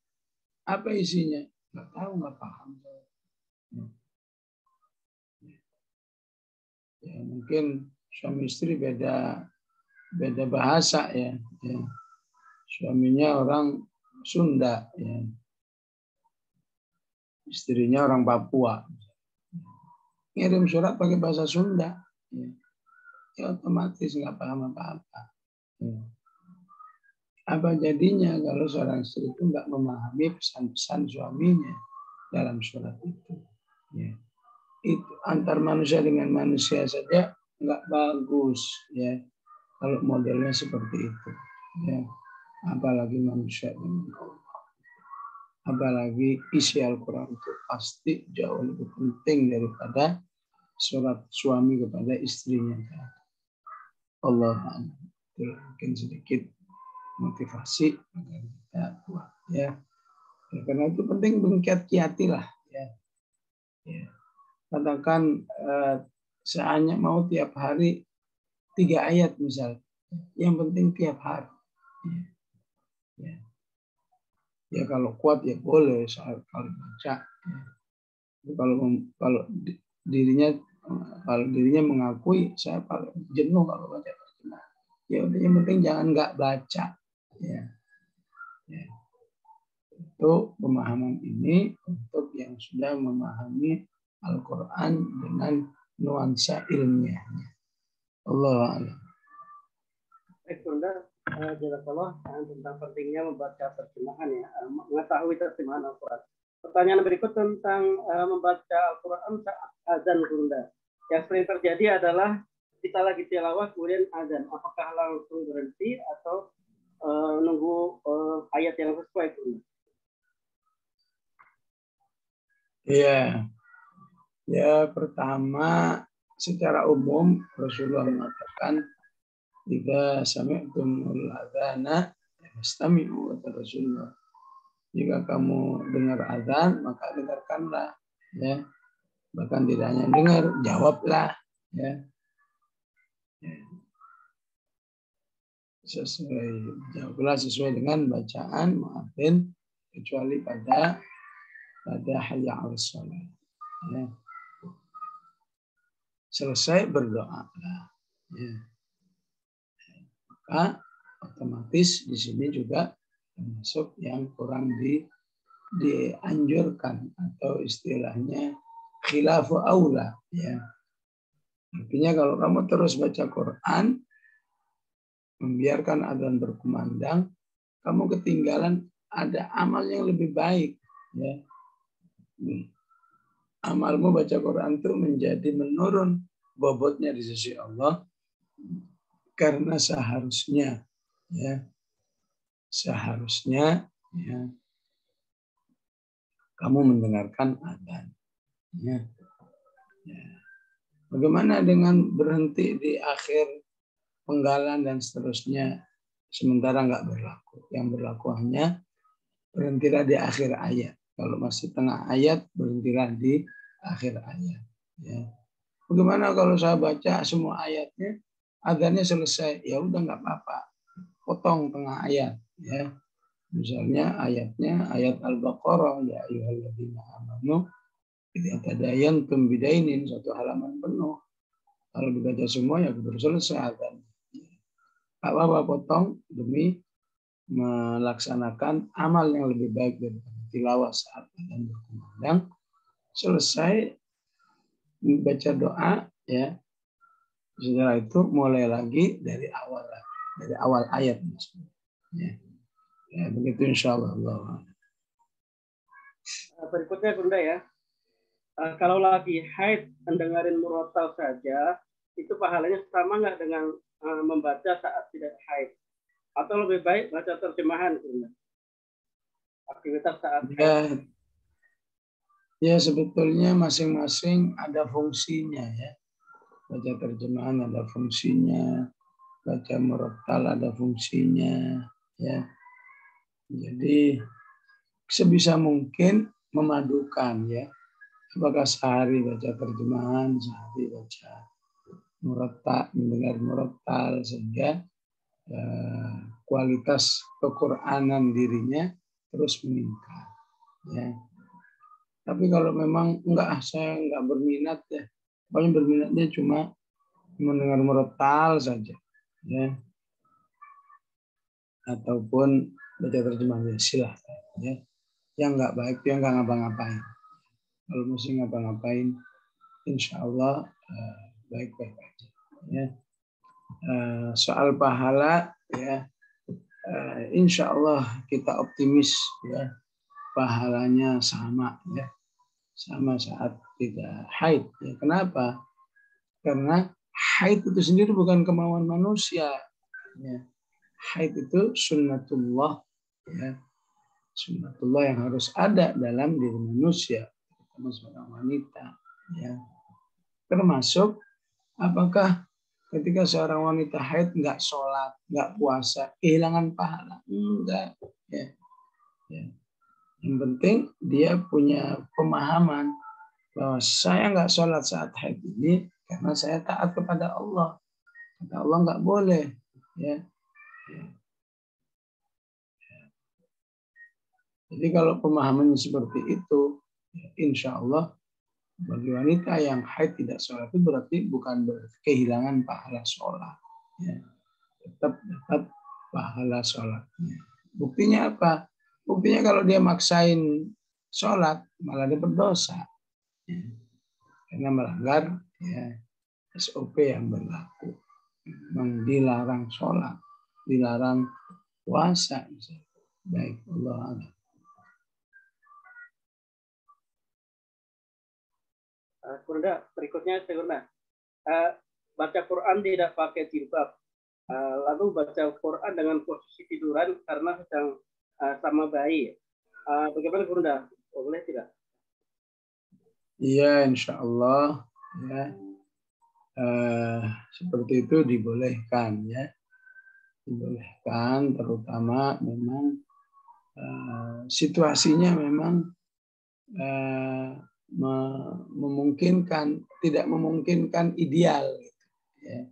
apa isinya? Nggak tahu, nggak paham. Ya, mungkin suami istri beda bahasa ya. Ya. Suaminya orang Sunda, ya. Istrinya orang Papua. Ngirim surat pakai bahasa Sunda, ya, ya otomatis nggak paham apa-apa. Ya. Apa jadinya kalau seorang istri itu nggak memahami pesan-pesan suaminya dalam surat itu? Ya. Itu antar manusia dengan manusia saja nggak bagus, ya. Kalau modelnya seperti itu, ya. Apalagi manusia dengan Allah. Apalagi isi Al-Quran itu pasti jauh lebih penting daripada surat suami kepada istrinya. Allah itu mungkin sedikit motivasi agar kita kuat ya. Karena itu penting berkiat-kiati lah ya. Ya. Katakan saya mau tiap hari 3 ayat misal. Yang penting tiap hari. Ya. Ya kalau kuat ya boleh soal kalau baca. Ya. Kalau dirinya mengakui saya paling jenuh kalau baca terjemahan. Ya udah yang penting jangan nggak baca. Ya. Ya. Itu pemahaman ini untuk yang sudah memahami Al-Quran dengan nuansa ilmiahnya. Allah a'lam. Baik, Bunda, jazakallah tentang pentingnya membaca terjemahan ya, mengetahui terjemahan Al-Quran. Pertanyaan berikut tentang membaca Al-Quran saat azan, Bunda. Yang sering terjadi adalah kita lagi tilawah kemudian azan. Apakah langsung berhenti atau nunggu ayat yang sesuai, Bunda? Iya. Ya, pertama secara umum Rasulullah mengatakan jika sami'tumul adzana fastami'u kata Rasulullah. Jika kamu dengar azan maka dengarkanlah, ya. Bahkan tidak hanya dengar, jawablah, ya. Jawablah sesuai dengan bacaan muadzin kecuali pada hayya 'alas shalah. Ya. Selesai berdoa. Ya. Maka otomatis di sini juga termasuk yang kurang dianjurkan atau istilahnya khilafu aula. Ya. Artinya kalau kamu terus baca Quran, membiarkan adzan berkumandang, kamu ketinggalan ada amal yang lebih baik. Ya. Amalmu baca Quran itu menjadi menurun bobotnya di sisi Allah karena seharusnya ya kamu mendengarkan adzan. Ya. Ya. Bagaimana dengan berhenti di akhir penggalan dan seterusnya sementara nggak berlaku? Yang berlaku hanya berhentilah di akhir ayat. Kalau masih tengah ayat, berhentilah di akhir ayat. Ya. Bagaimana kalau saya baca semua ayatnya, adzannya selesai, ya udah nggak apa-apa, potong tengah ayat. Ya. Misalnya ayatnya ayat Al-Baqarah, ya ayyuhalladzina amanu idza tadayantum bidainin, satu halaman penuh. Kalau dibaca semua ya baru selesai adzan. Nggak apa-apa, potong demi melaksanakan amal yang lebih baik daripada tilawah saat adzan berkumandang. Selesai membaca doa, ya. Setelah itu mulai lagi dari awal ayat. Ya. Ya, begitu insyaallah. Berikutnya, Bunda ya. Kalau lagi haid mendengarin murotal saja, itu pahalanya sama nggak dengan membaca saat tidak haid? Atau lebih baik baca terjemahan, Bunda? Aktivitas saat haid. Ya, sebetulnya masing-masing ada fungsinya ya. Baca terjemahan ada fungsinya, baca murotal ada fungsinya, ya. Jadi sebisa mungkin memadukan ya. Apakah sehari baca terjemahan, sehari baca murotal, mendengar murotal sehingga kualitas kequranan dirinya terus meningkat. Ya. Tapi kalau memang saya enggak berminat ya, paling berminatnya cuma mendengar murotal saja, ya. Ataupun baca terjemahan, ya silahkan. Ya. Yang enggak baik, yang enggak ngapa-ngapain. Kalau mesti ngapa-ngapain, insya Allah baik-baik aja. Ya. Soal pahala, ya, insya Allah kita optimis, ya, pahalanya sama, ya, sama saat tidak haid. Ya, kenapa? Karena haid itu sendiri bukan kemauan manusia. Ya. Haid itu sunnatullah, ya, sunnatullah yang harus ada dalam diri manusia, terutama seorang wanita. Ya. Termasuk apakah ketika seorang wanita haid nggak sholat, nggak puasa, kehilangan pahala? Enggak. Ya. Ya. Yang penting dia punya pemahaman bahwa saya nggak sholat saat haid ini karena saya taat kepada Allah. Kata Allah nggak boleh. Ya. Jadi kalau pemahamannya seperti itu, insya Allah bagi wanita yang haid tidak sholat itu berarti bukan berarti kehilangan pahala sholat. Ya. Tetap dapat pahala sholatnya. Buktinya apa? Buktinya kalau dia maksain sholat malah dia berdosa. Ya. Karena melanggar ya, SOP yang berlaku. Memang dilarang sholat, dilarang puasa. Baik, Allah a'lam. Bunda, berikutnya baca Quran tidak pakai jilbab. Lalu baca Quran dengan posisi tiduran karena sedang sama bayi. Bagaimana Bunda? Boleh tidak? Iya, insya Allah. Ya. Seperti itu dibolehkan ya. Dibolehkan terutama memang situasinya memang memungkinkan, tidak memungkinkan ideal gitu, ya.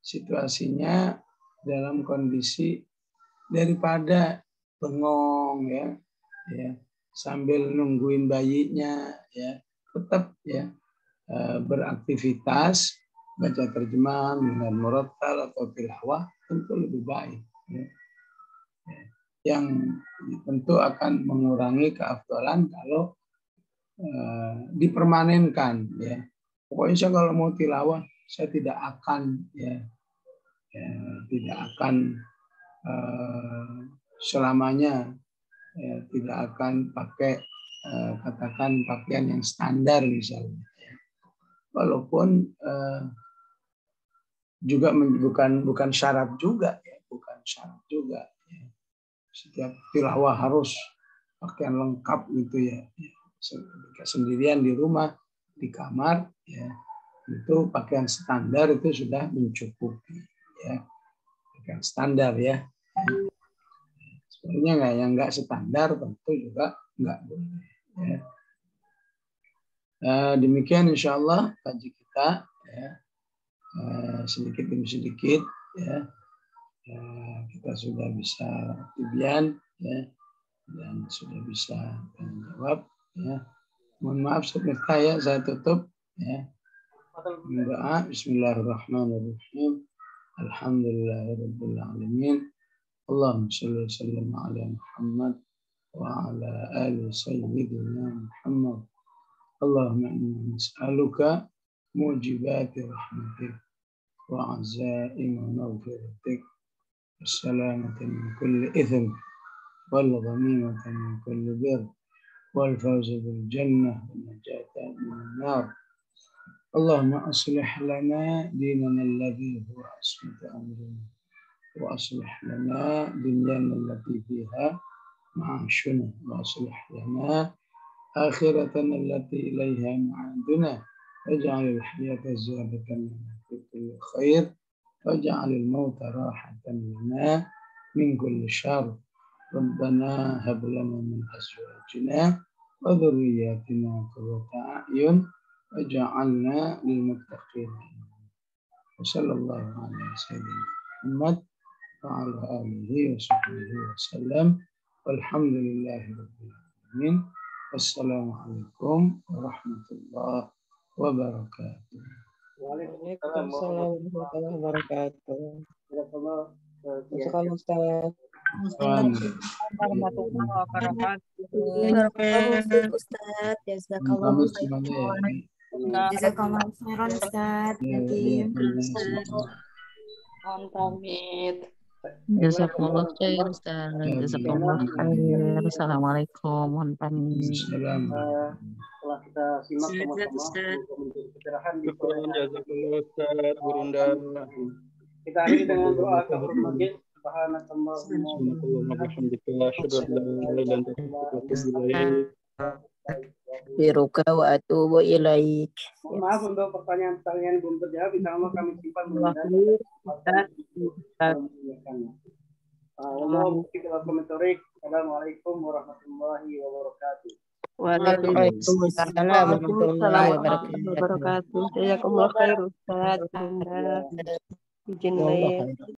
Situasinya dalam kondisi daripada bengong ya, sambil nungguin bayinya ya, tetap ya beraktivitas baca terjemahan dengan murattal atau tilawah tentu lebih baik ya. Yang tentu akan mengurangi keafdalan kalau dipermanenkan ya. Pokoknya saya kalau mau tilawah saya tidak akan tidak akan selamanya tidak akan pakai katakan pakaian yang standar misalnya. Walaupun juga bukan syarat juga ya, bukan syarat juga ya. Setiap tilawah harus pakaian lengkap gitu ya. Ketika sendirian di rumah, di kamar ya, itu pakaian standar itu sudah mencukupi ya. Pakaian standar ya. Sebenarnya yang nggak standar tentu juga nggak boleh ya. Demikian insya Allah kaji kita ya. Sedikit demi sedikit ya, kita sudah bisa tibian ya, dan sudah bisa menjawab ya. Mohon maaf sebelumnya saya tutup ya. Doa Bismillahirrahmanirrahim. Alhamdulillahirabbil alamin. Allahumma shalli wa sallim ala Muhammad wa ala ali sayyidina Muhammad. Allahumma inna nas'aluka mujibati rahmatik wa azaima maghfiratik wassalamata min kulli itham wal ghanimata min kulli bir wal fawza bil jannah wal najata min nar. Allahumma aslih lana dinana alladhi huwa ismatu amrina wa aslih lana dunyana allati fiha ma'ashuna wa aslih lana akhiratana allati ilayha ma'aduna waj'al al-hayata ziyadatan lana fi kulli khair waj'al al-mauta rahatan lana min kulli syarr. Rabbana hab lana min azwajina wa dhurriyyatina qurrata a'yun waj'alna lil muttaqin. Wassallallahu ala sayyidina Muhammad wa ala alihi wa sahbihi wasallam. Walhamdulillahi rabbil alamin. Wassalamualaikum warahmatullahi wabarakatuh. Waalaikumsalam warahmatullahi wabarakatuh. Assalamualaikum Ustaz. Warahmatullahi wabarakatuh. Ustaz, jazakallahu khairan. Jazakallahu khairan Ustaz. Pamit. Jazakallah khair Ustaz. Jazakallah khair. Assalamualaikum Setelah kita simak sama-sama pencerahan di Jazakallah Ustaz, Burunda. Kita akhiri dengan doa kafaratul majlis. Subhanakallahumma wa bihamdika asyhadu an la ilaha illa anta astaghfiruka wa atubu ilaik. Biruka wa atubu ilaik. Maaf untuk pertanyaan-pertanyaan yang belum terjawab, insya Allah kami simpan Assalamualaikum warahmatullahi wabarakatuh. Waalaikumsalam warahmatullahi wabarakatuh. wabarakatuh. Jazakumullah khair Ustaz. Izin